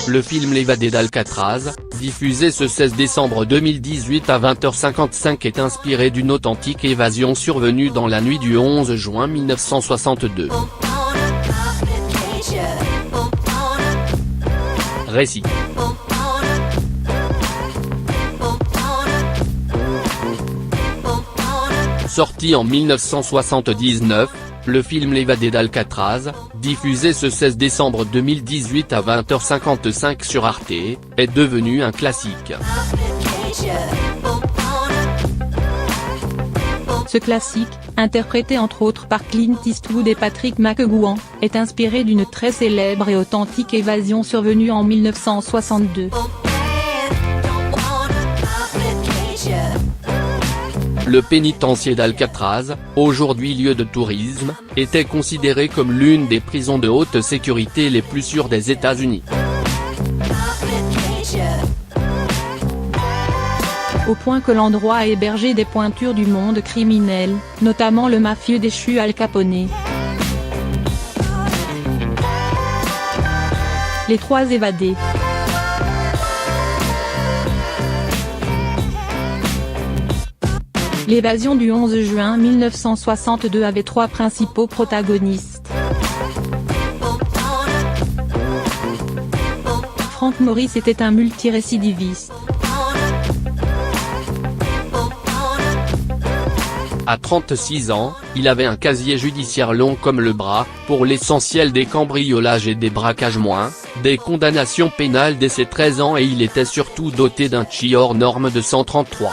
Le film L'évadé d'Alcatraz, diffusé ce 16 décembre 2018 à 20h55 est inspiré d'une authentique évasion survenue dans la nuit du 11 juin 1962. Récit. Sorti en 1979, le film L'évadé d'Alcatraz, diffusé ce 16 décembre 2018 à 20h55 sur Arte, est devenu un classique. Ce classique, interprété entre autres par Clint Eastwood et Patrick McGoohan, est inspiré d'une très célèbre et authentique évasion survenue en 1962. Le pénitencier d'Alcatraz, aujourd'hui lieu de tourisme, était considéré comme l'une des prisons de haute sécurité les plus sûres des États-Unis. Au point que l'endroit a hébergé des pointures du monde criminel, notamment le mafieux déchu Al Capone. Les trois évadés. L'évasion du 11 juin 1962 avait trois principaux protagonistes. Frank Morris était un multirécidiviste. À 36 ans, il avait un casier judiciaire long comme le bras, pour l'essentiel des cambriolages et des braquages moins, des condamnations pénales dès ses 13 ans et il était surtout doté d'un QI hors norme de 133.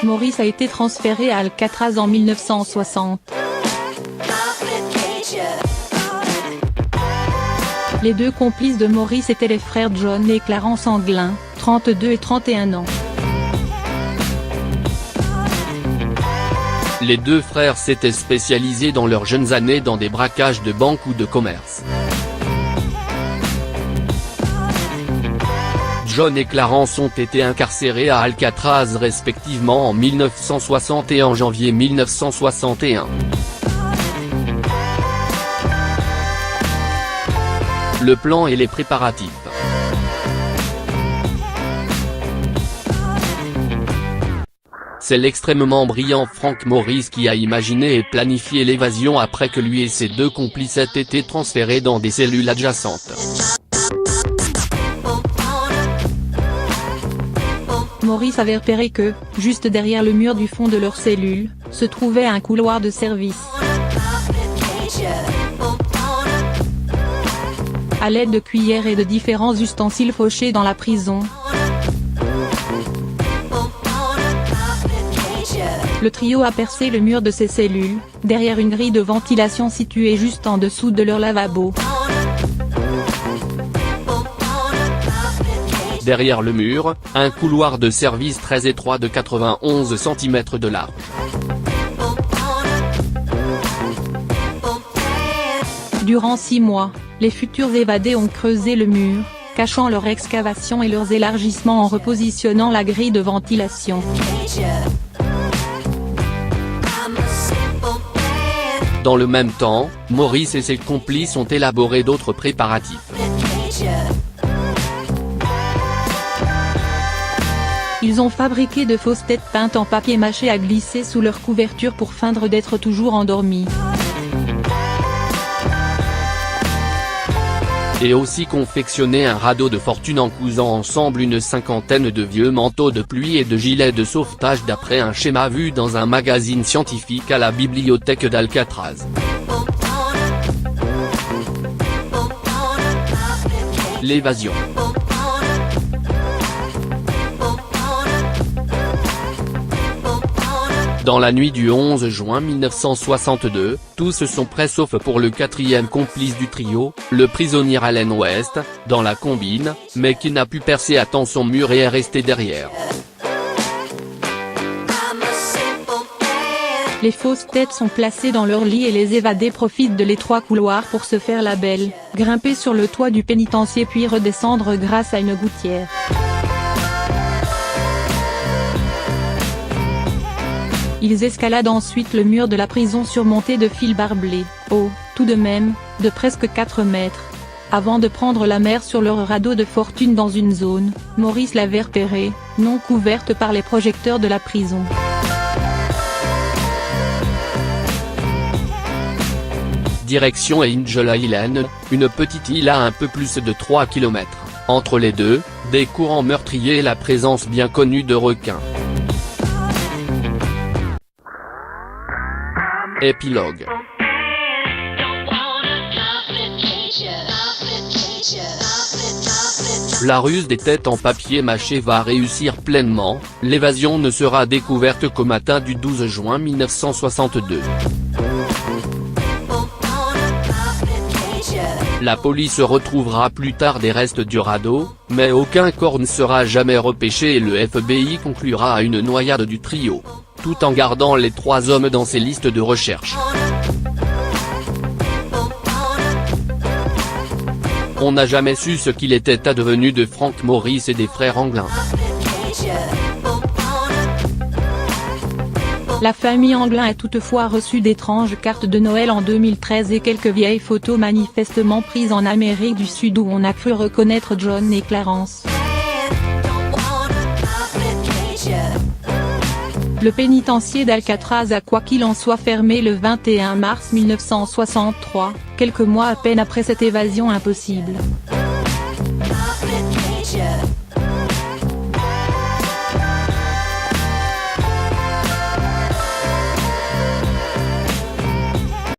Morris a été transféré à Alcatraz en 1960. Les deux complices de Morris étaient les frères John et Clarence Anglin, 32 et 31 ans. Les deux frères s'étaient spécialisés dans leurs jeunes années dans des braquages de banques ou de commerce. John et Clarence ont été incarcérés à Alcatraz respectivement en 1960 et en janvier 1961. Le plan et les préparatifs. C'est l'extrêmement brillant Frank Morris qui a imaginé et planifié l'évasion après que lui et ses deux complices aient été transférés dans des cellules adjacentes. Morris avait repéré que, juste derrière le mur du fond de leur cellule, se trouvait un couloir de service. À l'aide de cuillères et de différents ustensiles fauchés dans la prison, le trio a percé le mur de ces cellules, derrière une grille de ventilation située juste en dessous de leur lavabo. Derrière le mur, un couloir de service très étroit de 91 cm de large. Durant 6 mois, les futurs évadés ont creusé le mur, cachant leur excavation et leurs élargissements en repositionnant la grille de ventilation. Dans le même temps, Morris et ses complices ont élaboré d'autres préparatifs. Ils ont fabriqué de fausses têtes peintes en papier mâché à glisser sous leur couverture pour feindre d'être toujours endormis. Et aussi confectionné un radeau de fortune en cousant ensemble une cinquantaine de vieux manteaux de pluie et de gilets de sauvetage d'après un schéma vu dans un magazine scientifique à la bibliothèque d'Alcatraz. L'évasion. Dans la nuit du 11 juin 1962, tous sont prêts sauf pour le quatrième complice du trio, le prisonnier Allen West, dans la combine, mais qui n'a pu percer à temps son mur et est resté derrière. Les fausses têtes sont placées dans leur lit et les évadés profitent de l'étroit couloir pour se faire la belle, grimper sur le toit du pénitencier puis redescendre grâce à une gouttière. Ils escaladent ensuite le mur de la prison surmonté de fils barbelés. Oh, tout de même, de presque 4 mètres. Avant de prendre la mer sur leur radeau de fortune dans une zone, Maurice l'avait repérée, non couverte par les projecteurs de la prison. Direction Angel Island, une petite île à un peu plus de 3 km. Entre les deux, des courants meurtriers et la présence bien connue de requins. Épilogue. La ruse des têtes en papier mâché va réussir pleinement, l'évasion ne sera découverte qu'au matin du 12 juin 1962. La police retrouvera plus tard des restes du radeau, mais aucun corps ne sera jamais repêché et le FBI conclura à une noyade du trio, tout en gardant les 3 hommes dans ses listes de recherche. On n'a jamais su ce qu'il était advenu de Frank Maurice et des frères Anglin. La famille Anglin a toutefois reçu d'étranges cartes de Noël en 2013 et quelques vieilles photos manifestement prises en Amérique du Sud où on a cru reconnaître John et Clarence. Le pénitencier d'Alcatraz a quoi qu'il en soit fermé le 21 mars 1963, quelques mois à peine après cette évasion impossible.